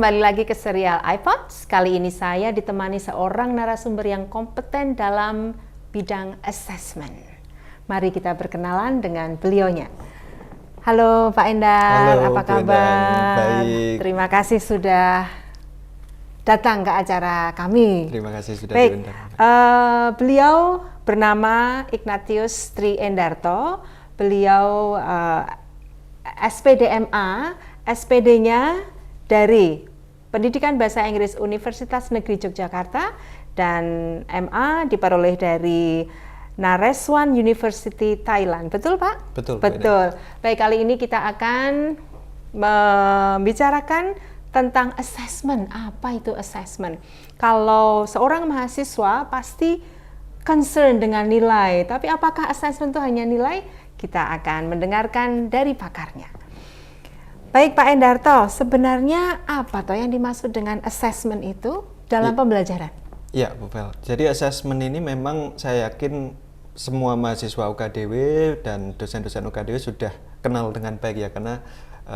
kembali lagi ke serial iPods. Kali ini saya ditemani seorang narasumber yang kompeten dalam bidang assessment. Mari kita berkenalan dengan beliaunya. Halo Pak Endar, Halo, apa Bu kabar? Endang. Baik. Terima kasih sudah datang ke acara kami. Terima kasih sudah Baik, diundang. beliau bernama Ignatius Tri Endarto. Beliau SPDMA, SPD-nya dari Pendidikan Bahasa Inggris Universitas Negeri Yogyakarta dan MA diperoleh dari Naresuan University Thailand. Betul Pak? Betul. Betul. Baik, kali ini kita akan membicarakan tentang assessment. Apa itu assessment? Kalau seorang mahasiswa pasti concern dengan nilai, tapi apakah assessment itu hanya nilai? Kita akan mendengarkan dari pakarnya. Baik Pak Endarto, sebenarnya apa toh yang dimaksud dengan assessment itu dalam pembelajaran? Iya, Bu Vel. Jadi assessment ini memang saya yakin semua mahasiswa UKDW dan dosen-dosen UKDW sudah kenal dengan baik ya, karena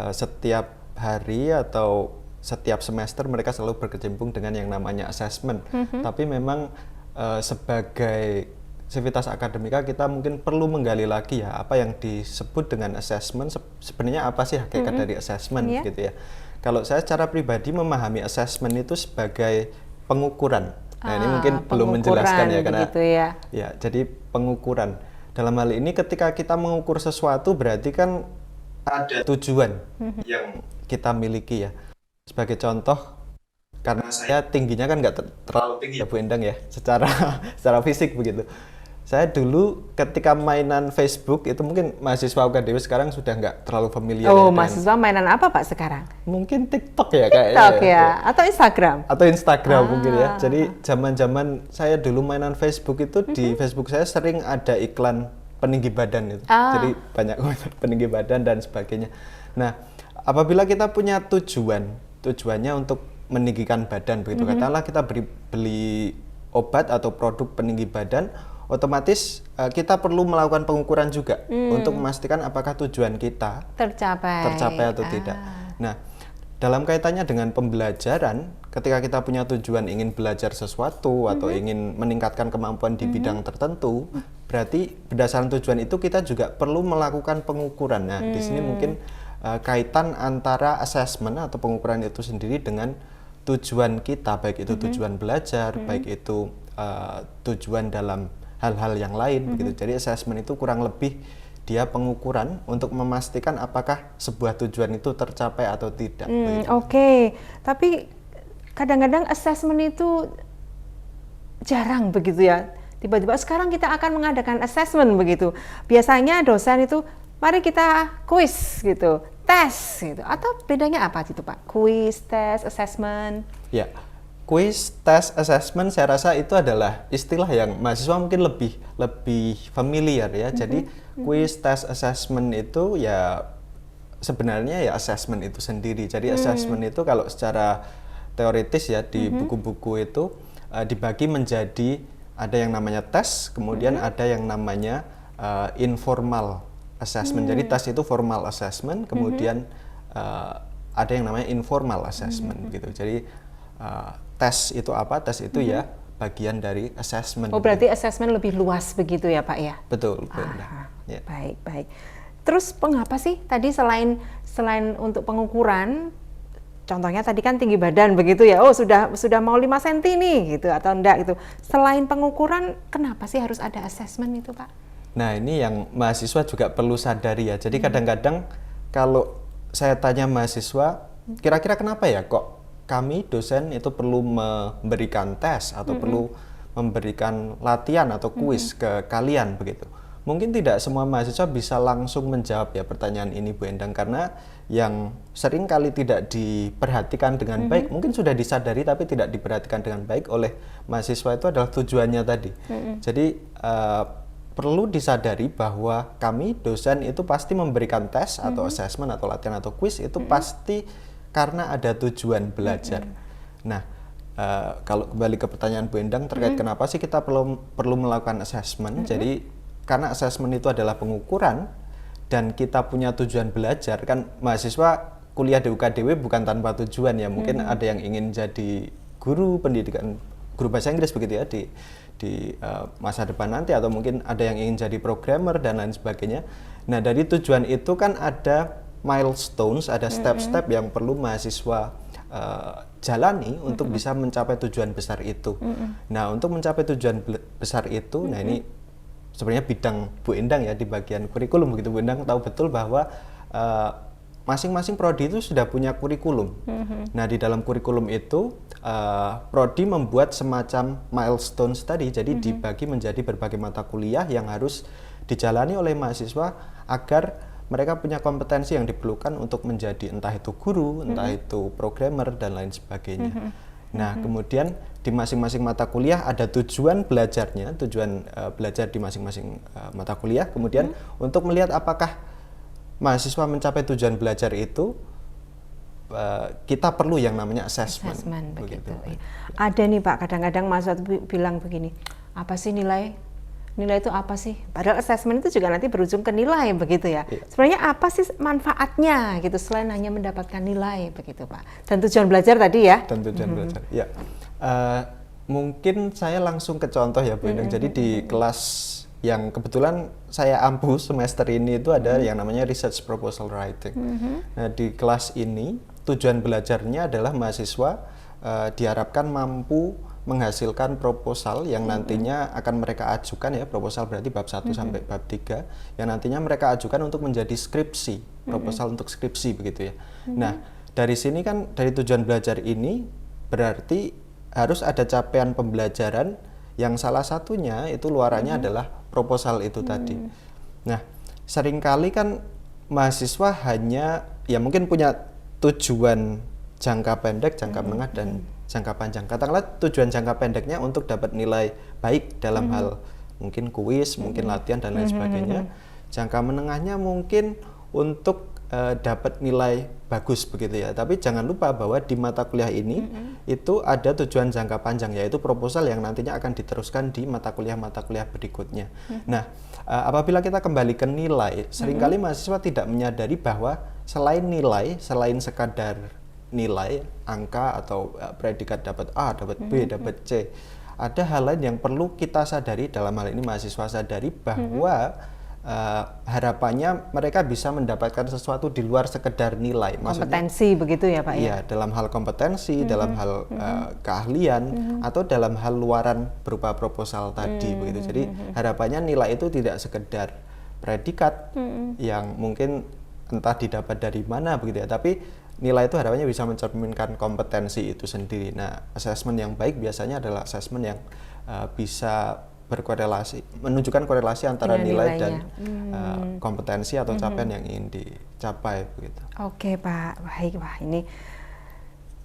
setiap hari atau setiap semester mereka selalu berkecimpung dengan yang namanya assessment. Tapi memang sebagai sivitas akademika kita mungkin perlu menggali lagi ya apa yang disebut dengan assessment, sebenarnya apa sih hakikat dari assessment gitu ya. Kalau saya secara pribadi memahami assessment itu sebagai pengukuran. Nah ini mungkin belum menjelaskan ya, karena ya jadi pengukuran. Dalam hal ini ketika kita mengukur sesuatu berarti kan ada tujuan yang kita miliki ya. Sebagai contoh, karena saya tingginya kan nggak terlalu tinggi ya Bu Endang ya, secara fisik begitu. Saya dulu ketika mainan Facebook itu mungkin mahasiswa UKDW sekarang sudah nggak terlalu familiar. Oh, mahasiswa mainan apa Pak sekarang? Mungkin TikTok ya kayaknya. TikTok ya, atau Instagram? Atau Instagram mungkin ya. Jadi zaman-zaman saya dulu mainan Facebook itu di Facebook saya sering ada iklan peninggi badan itu. Jadi banyak peninggi badan dan sebagainya. Nah, apabila kita punya tujuannya untuk meninggikan badan begitu, katakanlah kita beli obat atau produk peninggi badan, otomatis kita perlu melakukan pengukuran juga untuk memastikan apakah tujuan kita tercapai atau tidak. Nah, dalam kaitannya dengan pembelajaran, ketika kita punya tujuan ingin belajar sesuatu atau ingin meningkatkan kemampuan di bidang tertentu, berarti berdasarkan tujuan itu kita juga perlu melakukan pengukuran. Nah, di sini mungkin kaitan antara assessment atau pengukuran itu sendiri dengan tujuan kita, baik itu tujuan belajar, baik itu tujuan dalam hal-hal yang lain begitu. Jadi assessment itu kurang lebih dia pengukuran untuk memastikan apakah sebuah tujuan itu tercapai atau tidak. Oke. Tapi kadang-kadang assessment itu jarang begitu ya. Tiba-tiba sekarang kita akan mengadakan assessment begitu. Biasanya dosen itu mari kita kuis gitu, tes gitu. Atau bedanya apa gitu Pak? Kuis, tes, assessment? Ya. Quiz, tes, assessment saya rasa itu adalah istilah yang mahasiswa mungkin lebih familiar ya. Jadi quiz, tes, assessment itu ya sebenarnya ya assessment itu sendiri. Jadi assessment itu kalau secara teoritis ya di buku-buku itu dibagi menjadi ada yang namanya tes, kemudian ada yang namanya informal assessment. Jadi tes itu formal assessment, kemudian ada yang namanya informal assessment gitu. Jadi tes itu apa? Tes itu ya bagian dari assessment. Oh, berarti assessment lebih luas begitu ya Pak ya? Betul. Ya. Baik. Terus mengapa sih tadi selain untuk pengukuran, contohnya tadi kan tinggi badan begitu ya, oh sudah mau 5 cm nih gitu atau enggak gitu. Selain pengukuran, kenapa sih harus ada assessment itu Pak? Nah ini yang mahasiswa juga perlu sadari ya. Jadi kadang-kadang kalau saya tanya mahasiswa, kira-kira kenapa ya kok kami dosen itu perlu memberikan tes atau perlu memberikan latihan atau kuis ke kalian begitu. Mungkin tidak semua mahasiswa bisa langsung menjawab ya pertanyaan ini Bu Endang, karena yang sering kali tidak diperhatikan dengan baik, mungkin sudah disadari tapi tidak diperhatikan dengan baik oleh mahasiswa itu adalah tujuannya tadi. Jadi perlu disadari bahwa kami dosen itu pasti memberikan tes atau assessment atau latihan atau kuis itu pasti karena ada tujuan belajar. Nah, kalau kembali ke pertanyaan Bu Endang terkait kenapa sih kita perlu melakukan assessment. Jadi karena assessment itu adalah pengukuran dan kita punya tujuan belajar, kan mahasiswa kuliah di UKDW bukan tanpa tujuan ya. Mungkin ada yang ingin jadi guru pendidikan, guru bahasa Inggris begitu ya di masa depan nanti, atau mungkin ada yang ingin jadi programmer dan lain sebagainya. Nah, dari tujuan itu kan ada milestones, ada step-step yang perlu mahasiswa jalani untuk bisa mencapai tujuan besar itu. Nah, untuk mencapai tujuan besar itu, nah ini sebenarnya bidang Bu Endang ya di bagian kurikulum begitu. Bu Endang tahu betul bahwa masing-masing prodi itu sudah punya kurikulum. Nah, di dalam kurikulum itu prodi membuat semacam milestones tadi, jadi dibagi menjadi berbagai mata kuliah yang harus dijalani oleh mahasiswa agar mereka punya kompetensi yang diperlukan untuk menjadi entah itu guru, entah itu programmer dan lain sebagainya. Nah, kemudian di masing-masing mata kuliah ada tujuan belajarnya, tujuan belajar di masing-masing mata kuliah. Kemudian untuk melihat apakah mahasiswa mencapai tujuan belajar itu, kita perlu yang namanya assessment begitu. Ada nih Pak, kadang-kadang mahasiswa bilang begini, apa sih nilai? Nilai itu apa sih? Padahal assessment itu juga nanti berujung ke nilai begitu ya. Sebenarnya apa sih manfaatnya gitu selain hanya mendapatkan nilai begitu Pak? Dan tujuan belajar tadi ya? Dan tujuan belajar, ya. Mungkin saya langsung ke contoh ya Bu Endang. Jadi di kelas yang kebetulan saya ampu semester ini itu ada yang namanya research proposal writing. Nah, di kelas ini tujuan belajarnya adalah mahasiswa diharapkan mampu menghasilkan proposal yang nantinya akan mereka ajukan ya, proposal berarti bab 1 sampai bab 3 yang nantinya mereka ajukan untuk menjadi skripsi, proposal untuk skripsi begitu ya. Nah, dari sini kan dari tujuan belajar ini berarti harus ada capaian pembelajaran yang salah satunya itu luarannya adalah proposal itu tadi. Nah, seringkali kan mahasiswa hanya ya mungkin punya tujuan jangka pendek, jangka menengah dan jangka panjang. Katakanlah tujuan jangka pendeknya untuk dapat nilai baik dalam hal mungkin kuis, mungkin latihan dan lain sebagainya. Jangka menengahnya mungkin untuk dapat nilai bagus begitu ya. Tapi jangan lupa bahwa di mata kuliah ini itu ada tujuan jangka panjang, yaitu proposal yang nantinya akan diteruskan di mata kuliah berikutnya. Nah, apabila kita kembali ke nilai, seringkali mahasiswa tidak menyadari bahwa selain nilai, selain sekadar nilai, angka atau predikat dapat A, dapat B, dapat C, ada hal lain yang perlu kita sadari, dalam hal ini mahasiswa sadari bahwa harapannya mereka bisa mendapatkan sesuatu di luar sekedar nilai. Maksudnya, kompetensi begitu ya Pak ya? Iya, dalam hal kompetensi, dalam hal keahlian, atau dalam hal luaran berupa proposal tadi begitu. Jadi harapannya nilai itu tidak sekedar predikat yang mungkin entah didapat dari mana begitu ya, tapi nilai itu harapannya bisa mencerminkan kompetensi itu sendiri. Nah, assessment yang baik biasanya adalah assessment yang bisa berkorelasi, menunjukkan korelasi antara nilai dan kompetensi atau capaian yang ingin dicapai begitu. Oke Pak, baik. Wah, ini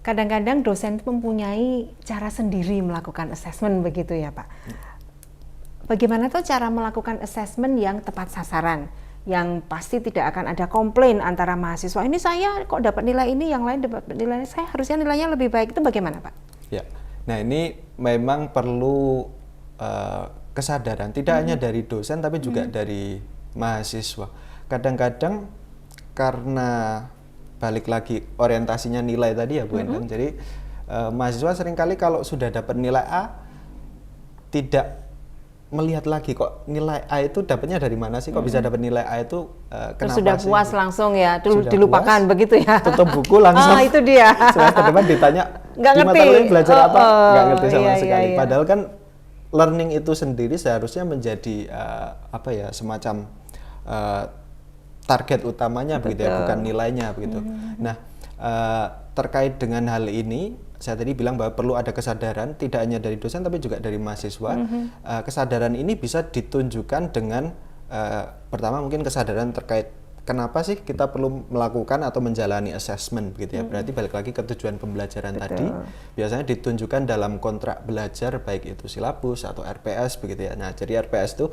kadang-kadang dosen mempunyai cara sendiri melakukan assessment begitu ya Pak. Bagaimana tuh cara melakukan assessment yang tepat sasaran, yang pasti tidak akan ada komplain antara mahasiswa, ini saya kok dapat nilai ini, yang lain dapat nilai, saya harusnya nilainya lebih baik, itu bagaimana Pak? Ya, nah ini memang perlu kesadaran, tidak hanya dari dosen tapi juga dari mahasiswa. Kadang-kadang karena balik lagi orientasinya nilai tadi ya Bu Endang, jadi mahasiswa seringkali kalau sudah dapat nilai A tidak melihat lagi kok nilai A itu dapatnya dari mana sih, kok bisa dapat nilai A itu kenapa sudah sih? Puas langsung ya, Sudah dilupakan puas, begitu ya. tutup buku langsung. Itu dia. Semester depan ditanya nggak di mata ngerti. kuliah belajar apa, nggak ngerti sama sekali. Iya. Padahal kan learning itu sendiri seharusnya menjadi semacam target utamanya begitu ya, bukan nilainya begitu. Nah, terkait dengan hal ini saya tadi bilang bahwa perlu ada kesadaran tidak hanya dari dosen tapi juga dari mahasiswa. Kesadaran ini bisa ditunjukkan dengan pertama mungkin kesadaran terkait kenapa sih kita perlu melakukan atau menjalani assessment begitu ya. Berarti balik lagi ke tujuan pembelajaran tadi. Biasanya ditunjukkan dalam kontrak belajar baik itu silabus atau RPS begitu ya. Nah, jadi RPS itu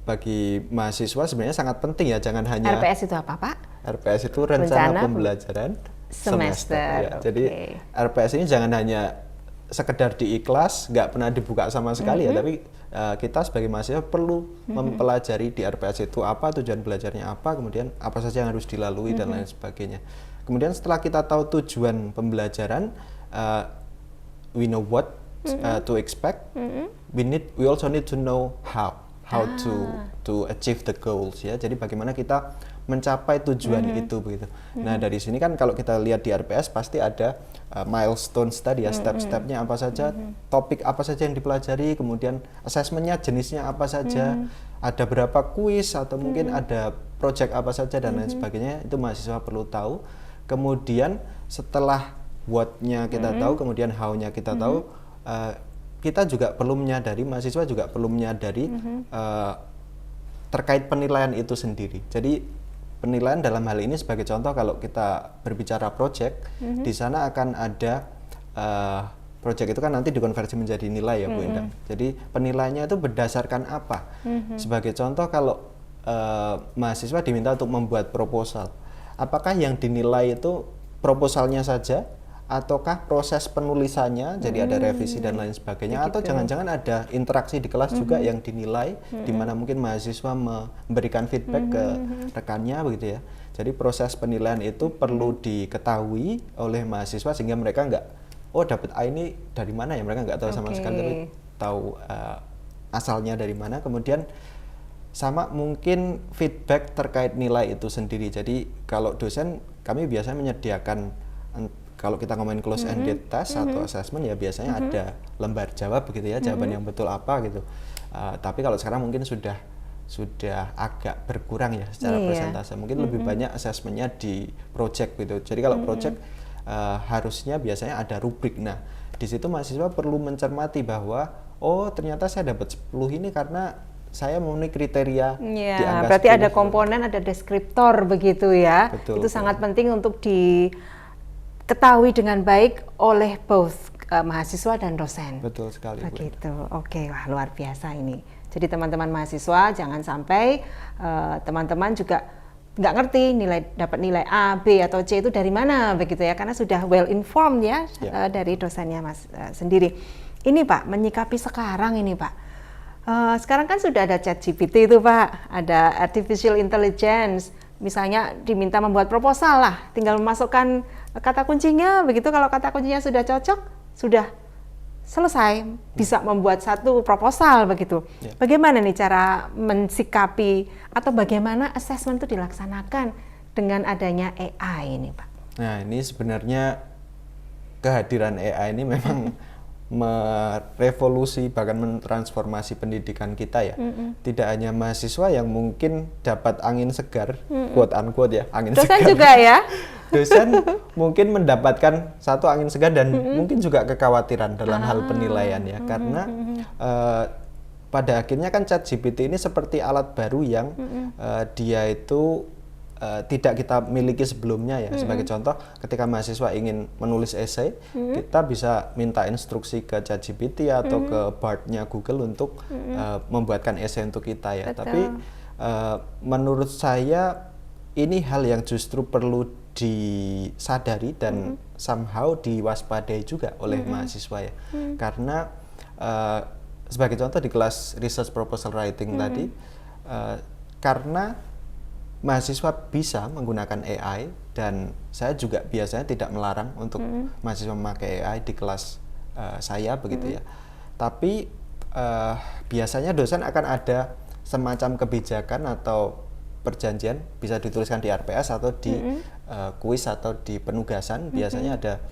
bagi mahasiswa sebenarnya sangat penting ya, jangan hanya RPS itu apa Pak? RPS itu rencana pembelajaran semester ya. Jadi RPS ini jangan hanya sekedar di ikhlas, nggak pernah dibuka sama sekali ya, tapi kita sebagai mahasiswa perlu mempelajari di RPS itu apa, tujuan belajarnya apa, kemudian apa saja yang harus dilalui dan lain sebagainya. Kemudian setelah kita tahu tujuan pembelajaran, we know what to expect. We also need to know how to achieve the goals ya. Jadi bagaimana kita mencapai tujuan itu begitu. Nah, dari sini kan kalau kita lihat di RPS pasti ada milestones tadi ya, step-stepnya apa saja, topik apa saja yang dipelajari, kemudian assessmentnya jenisnya apa saja, ada berapa kuis atau mungkin ada project apa saja dan lain sebagainya, itu mahasiswa perlu tahu. Kemudian setelah what-nya kita tahu, kemudian how-nya kita tahu, kita juga perlu menyadari, mahasiswa juga perlu menyadari terkait penilaian itu sendiri. Jadi penilaian dalam hal ini sebagai contoh kalau kita berbicara project, di sana akan ada project itu kan nanti dikonversi menjadi nilai ya Bu Indah. Jadi penilaiannya itu berdasarkan apa? Sebagai contoh kalau mahasiswa diminta untuk membuat proposal, apakah yang dinilai itu proposalnya saja? Ataukah proses penulisannya, jadi ada revisi dan lain sebagainya, atau jangan-jangan ada interaksi di kelas juga yang dinilai, di mana mungkin mahasiswa memberikan feedback ke rekannya begitu ya. Jadi proses penilaian itu perlu diketahui oleh mahasiswa sehingga mereka nggak, oh dapat A ini dari mana ya, mereka nggak tahu sama sekali, tapi tahu asalnya dari mana. Kemudian sama mungkin feedback terkait nilai itu sendiri. Jadi kalau dosen, kami biasanya menyediakan, kalau kita ngomongin close-ended test atau assessment ya biasanya ada lembar jawab begitu ya, jawaban yang betul apa gitu. Tapi kalau sekarang mungkin sudah agak berkurang ya secara persentase. Mungkin lebih banyak assessmentnya di project gitu. Jadi kalau project harusnya biasanya ada rubrik. Nah, di situ mahasiswa perlu mencermati bahwa oh ternyata saya dapat 10 ini karena saya memenuhi kriteria di angka berarti 10. ada komponen, ada deskriptor begitu ya. Betul, itu sangat penting untuk diketahui dengan baik oleh both mahasiswa dan dosen. Betul sekali. Begitu. Oke, wah luar biasa ini. Jadi teman-teman mahasiswa jangan sampai teman-teman juga nggak ngerti dapat nilai A, B atau C itu dari mana begitu ya, karena sudah well informed ya dari dosennya Mas sendiri. Ini Pak, menyikapi sekarang ini Pak. Sekarang kan sudah ada ChatGPT itu Pak, ada artificial intelligence. Misalnya diminta membuat proposal lah, tinggal memasukkan kata kuncinya, begitu kalau kata kuncinya sudah cocok, sudah selesai, bisa membuat satu proposal begitu. Bagaimana nih cara mensikapi atau bagaimana assessment itu dilaksanakan dengan adanya AI ini Pak? Nah ini sebenarnya kehadiran AI ini memang merevolusi bahkan mentransformasi pendidikan kita ya. Tidak hanya mahasiswa yang mungkin dapat angin segar, quote unquote ya, angin dosen segar. Dosen juga ya. Dosen mungkin mendapatkan satu angin segar dan mungkin juga kekhawatiran dalam hal penilaian ya, karena pada akhirnya kan ChatGPT ini seperti alat baru yang dia itu tidak kita miliki sebelumnya ya. Sebagai contoh, ketika mahasiswa ingin menulis esai, kita bisa minta instruksi ke ChatGPT atau ke Bard-nya Google untuk membuatkan esai untuk kita ya. Betul. Tapi menurut saya ini hal yang justru perlu disadari dan somehow diwaspadai juga oleh mahasiswa ya. Karena sebagai contoh di kelas research proposal writing tadi, karena mahasiswa bisa menggunakan AI dan saya juga biasanya tidak melarang untuk mahasiswa memakai AI di kelas saya begitu ya. Tapi biasanya dosen akan ada semacam kebijakan atau perjanjian, bisa dituliskan di RPS atau di kuis atau di penugasan. Biasanya ada,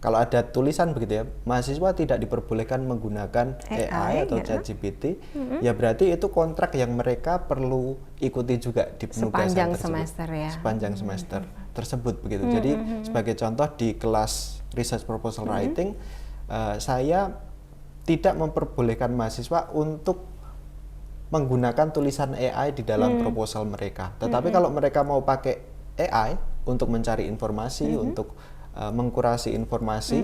kalau ada tulisan begitu ya, mahasiswa tidak diperbolehkan menggunakan AI atau ChatGPT, ya berarti itu kontrak yang mereka perlu ikuti juga di penugasan sepanjang semester ya. Sepanjang semester tersebut begitu. Jadi sebagai contoh di kelas research proposal writing, saya tidak memperbolehkan mahasiswa untuk menggunakan tulisan AI di dalam proposal mereka. Tetapi kalau mereka mau pakai AI untuk mencari informasi, untuk mengkurasi informasi,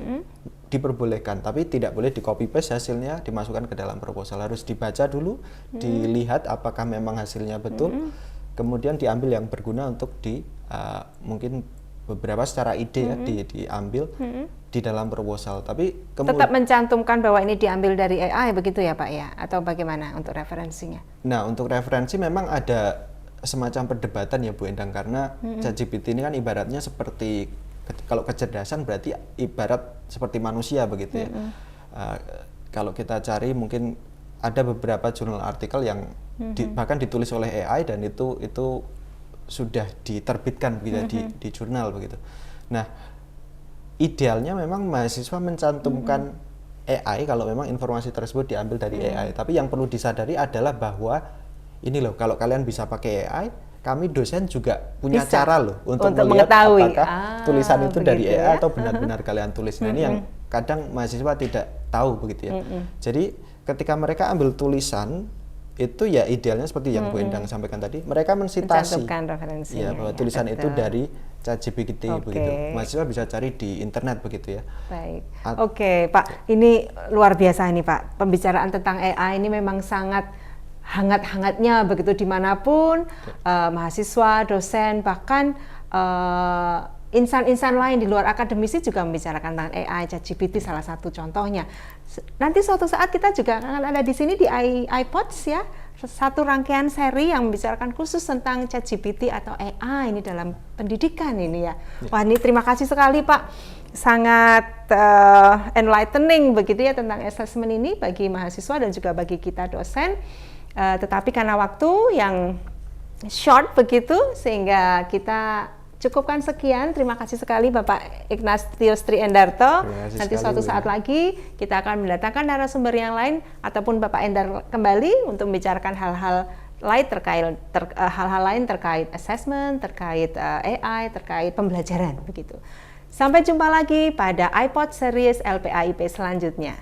diperbolehkan, tapi tidak boleh di copy paste hasilnya dimasukkan ke dalam proposal. Harus dibaca dulu, dilihat apakah memang hasilnya betul, kemudian diambil yang berguna untuk mungkin beberapa secara ide ya diambil di dalam proposal. Tapi tetap mencantumkan bahwa ini diambil dari AI begitu ya Pak ya, atau bagaimana untuk referensinya? Nah untuk referensi memang ada semacam perdebatan ya Bu Endang, karena ChatGPT ini kan ibaratnya seperti, kalau kecerdasan berarti ibarat seperti manusia begitu ya. Kalau kita cari mungkin ada beberapa jurnal artikel yang bahkan ditulis oleh AI dan itu sudah diterbitkan begitu di jurnal begitu. Nah, idealnya memang mahasiswa mencantumkan AI kalau memang informasi tersebut diambil dari AI. Tapi yang perlu disadari adalah bahwa ini loh, kalau kalian bisa pakai AI, kami dosen juga punya cara loh untuk melihat mengetahui apakah tulisan itu dari AI ya? atau benar-benar kalian tulis. Nah, ini yang kadang mahasiswa tidak tahu begitu ya. Jadi ketika mereka ambil tulisan itu ya idealnya seperti yang Bu Endang sampaikan tadi, mereka mensitasi ya bahwa tulisan itu dari ChatGPT begitu. Mahasiswa bisa cari di internet begitu ya. Baik. Oke, Pak, ini luar biasa ini Pak. Pembicaraan tentang AI ini memang sangat hangat-hangatnya begitu dimanapun mahasiswa, dosen, bahkan insan-insan lain di luar akademisi juga membicarakan tentang AI, ChatGPT salah satu contohnya. Nanti suatu saat kita juga akan ada di sini di iPods ya, satu rangkaian seri yang membicarakan khusus tentang ChatGPT atau AI ini dalam pendidikan ini ya. Wah, ini terima kasih sekali Pak, sangat enlightening begitu ya tentang assessment ini bagi mahasiswa dan juga bagi kita dosen. Tetapi karena waktu yang short begitu sehingga kita cukupkan sekian. Terima kasih sekali Bapak Ignatius Triendarto. Nanti suatu saat lagi kita akan mendatangkan narasumber yang lain ataupun Bapak Endar kembali untuk membicarakan hal-hal lain terkait assessment, terkait AI, terkait pembelajaran begitu. Sampai jumpa lagi pada iPod Series LPAIP selanjutnya.